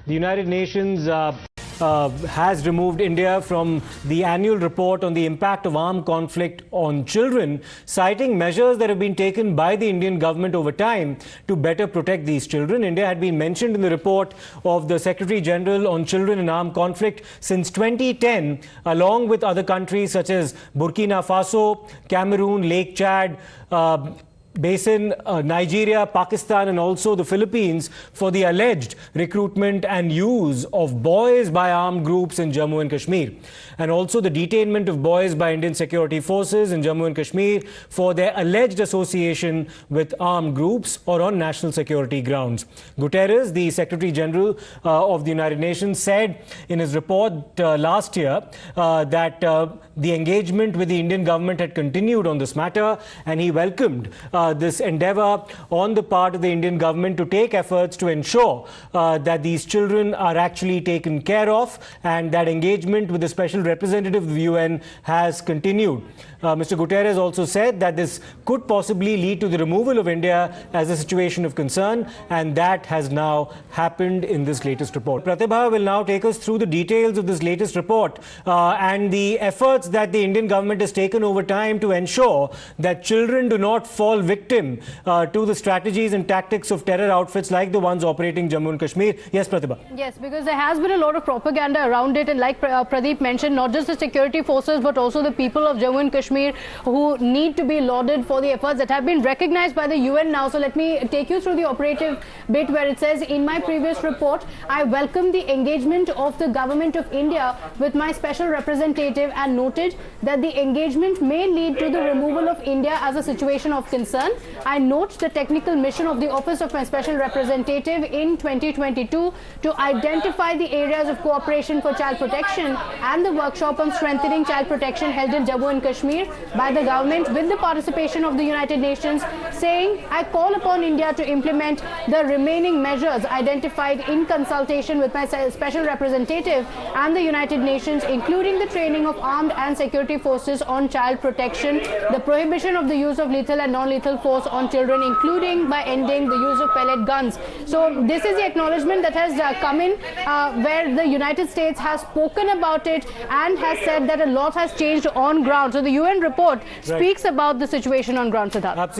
The United Nations has removed India from the annual report on the impact of armed conflict on children, citing measures that have been taken by the Indian government over time to better protect these children. India had been mentioned in the report of the Secretary General on Children in Armed Conflict since 2010, along with other countries such as Burkina Faso, Cameroon, Lake Chad, Basin, Nigeria, Pakistan and also the Philippines for the alleged recruitment and use of boys by armed groups in Jammu and Kashmir, and also the detainment of boys by Indian security forces in Jammu and Kashmir for their alleged association with armed groups or on national security grounds. Guterres, the Secretary General of the United Nations, said in his report last year that the engagement with the Indian government had continued on this matter, and he welcomed this endeavor on the part of the Indian government to take efforts to ensure that these children are actually taken care of, and that engagement with the special representative of the UN has continued. Mr. Guterres also said that this could possibly lead to the removal of India as a situation of concern, and that has now happened in this latest report. Pratibha will now take us through the details of this latest report and the efforts that the Indian government has taken over time to ensure that children do not fall victim to the strategies and tactics of terror outfits like the ones operating Jammu and Kashmir. Yes, Pratibha. Yes, because there has been a lot of propaganda around it, and like Pradeep mentioned, not just the security forces but also the people of Jammu and Kashmir who need to be lauded for the efforts that have been recognized by the UN now. So let me take you through the operative bit where it says, in my previous report, I welcome the engagement of the government of India with my special representative and noted that the engagement may lead to the removal of India as a situation of concern. I note the technical mission of the Office of my Special Representative in 2022 to identify the areas of cooperation for child protection and the workshop on strengthening child protection held in Jammu and Kashmir by the government with the participation of the United Nations, saying, I call upon India to implement the remaining measures identified in consultation with my special representative and the United Nations, including the training of armed and security forces on child protection, the prohibition of the use of lethal and non-lethal force on children, including by ending the use of pellet guns. So this is the acknowledgement that has come in where the United States has spoken about it and has said that a lot has changed on ground. So the UN report speaks about the situation on ground, Siddharth.